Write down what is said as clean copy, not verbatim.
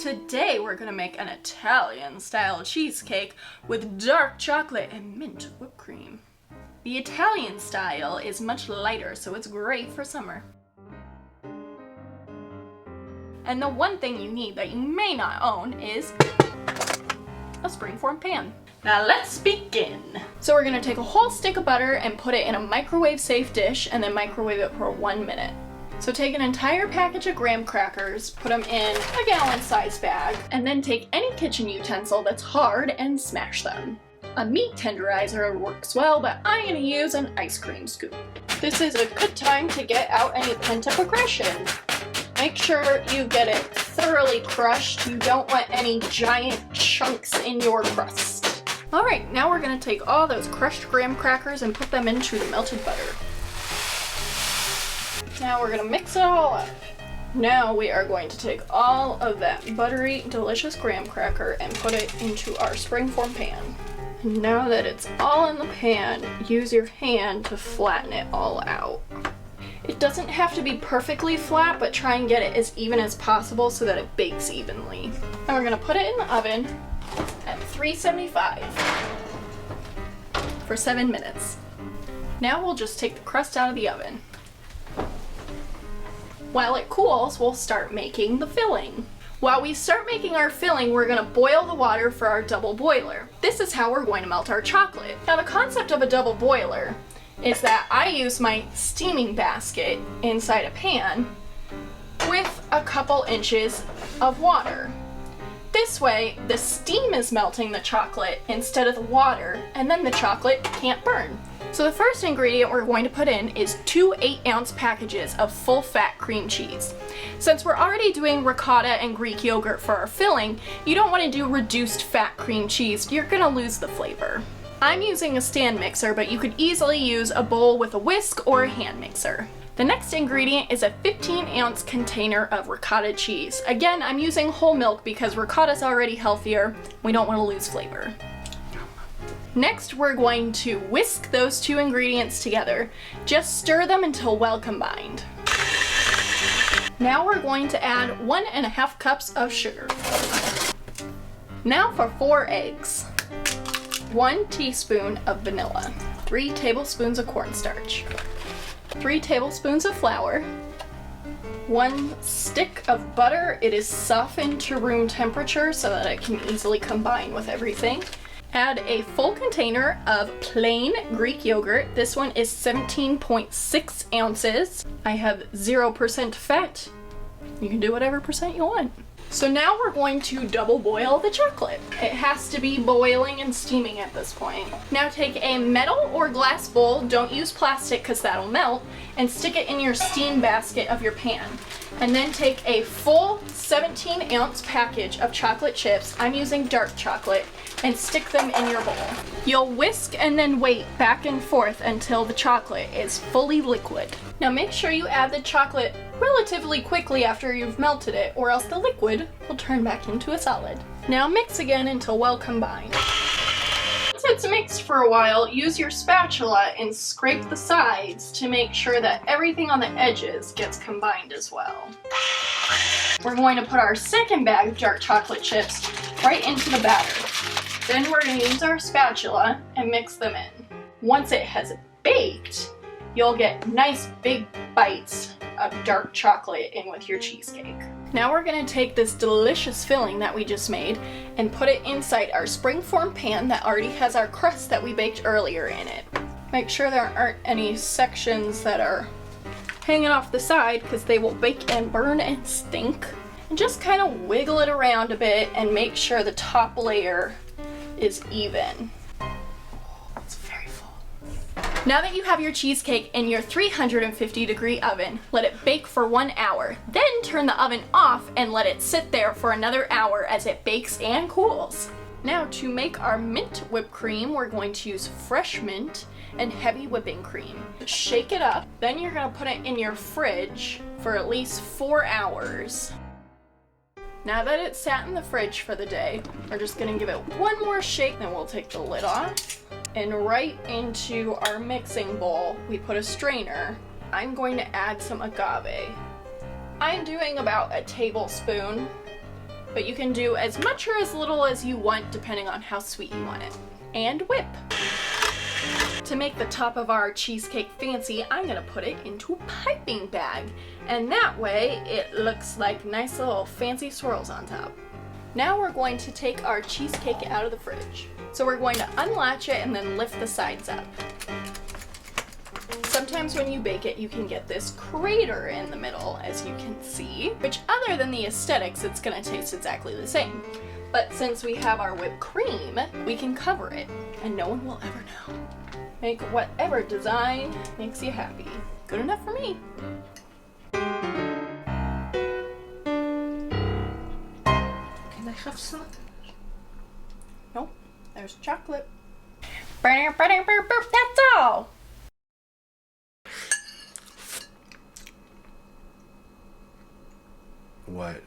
Today we're gonna make an Italian style cheesecake with dark chocolate and mint whipped cream. The Italian style is much lighter, so it's great for summer. And the one thing you need that you may not own is a springform pan. Now let's begin. So we're gonna take a whole stick of butter and put it in a microwave safe dish and then microwave it for 1 minute. So take an entire package of graham crackers, put them in a gallon-sized bag, and then take any kitchen utensil that's hard and smash them. A meat tenderizer works well, but I'm gonna use an ice cream scoop. This is a good time to get out any pent-up aggression. Make sure you get it thoroughly crushed. You don't want any giant chunks in your crust. Alright, now we're gonna take all those crushed graham crackers and put them into the melted butter. Now we're gonna mix it all up. Now we are going to take all of that buttery, delicious graham cracker and put it into our springform pan. And now that it's all in the pan, use your hand to flatten it all out. It doesn't have to be perfectly flat, but try and get it as even as possible so that it bakes evenly. And we're gonna put it in the oven at 375 for 7 minutes. Now we'll just take the crust out of the oven. While it cools, we'll start making the filling. While we start making our filling, we're gonna boil the water for our double boiler. This is how we're going to melt our chocolate. Now the concept of a double boiler is that I use my steaming basket inside a pan with a couple inches of water. This way, the steam is melting the chocolate instead of the water, and then the chocolate can't burn. So the first ingredient we're going to put in is 2 8-ounce packages of full-fat cream cheese. Since we're already doing ricotta and Greek yogurt for our filling, you don't want to do reduced fat cream cheese. You're gonna lose the flavor. I'm using a stand mixer, but you could easily use a bowl with a whisk or a hand mixer. The next ingredient is a 15-ounce container of ricotta cheese. Again, I'm using whole milk because ricotta's already healthier. We don't want to lose flavor. Next, we're going to whisk those 2 ingredients together. Just stir them until well combined. Now we're going to add 1.5 cups of sugar. Now for 4 eggs. 1 teaspoon of vanilla. 3 tablespoons of cornstarch. 3 tablespoons of flour. 1 stick of butter. It is softened to room temperature so that it can easily combine with everything. Add a full container of plain Greek yogurt. This one is 17.6 ounces. I have 0% fat. You can do whatever percent you want. So now we're going to double boil the chocolate. It has to be boiling and steaming at this point. Now take a metal or glass bowl, don't use plastic because that'll melt, and stick it in your steam basket of your pan. And then take a full 17-ounce package of chocolate chips, I'm using dark chocolate, and stick them in your bowl. You'll whisk and then wait back and forth until the chocolate is fully liquid. Now make sure you add the chocolate relatively quickly after you've melted it, or else the liquid will turn back into a solid. Now mix again until well combined. Once it's mixed for a while, use your spatula and scrape the sides to make sure that everything on the edges gets combined as well. We're going to put our second bag of dark chocolate chips right into the batter. Then we're going to use our spatula and mix them in. Once it has baked, you'll get nice big bites of dark chocolate in with your cheesecake. Now we're going to take this delicious filling that we just made and put it inside our springform pan that already has our crust that we baked earlier in it. Make sure there aren't any sections that are hanging off the side because they will bake and burn and stink. And just kind of wiggle it around a bit and make sure the top layer is even. It's very full. Now that you have your cheesecake in your 350-degree oven, let it bake for 1 hour. Then turn the oven off and let it sit there for another hour as it bakes and cools. Now to make our mint whipped cream, we're going to use fresh mint and heavy whipping cream. Shake it up, then you're gonna put it in your fridge for at least 4 hours. Now that it's sat in the fridge for the day, we're just gonna give it one more shake, then we'll take the lid off. And right into our mixing bowl, we put a strainer. I'm going to add some agave. I'm doing about a tablespoon but you can do as much or as little as you want depending on how sweet you want it. And whip. To make the top of our cheesecake fancy, I'm gonna put it into a piping bag, and that way it looks like nice little fancy swirls on top. Now we're going to take our cheesecake out of the fridge. So we're going to unlatch it and then lift the sides up. Sometimes when you bake it, you can get this crater in the middle, as you can see, which other than the aesthetics, it's gonna taste exactly the same. But since we have our whipped cream, we can cover it, and no one will ever know. Make whatever design makes you happy. Good enough for me. Can I have some? Nope, there's chocolate. That's all. What?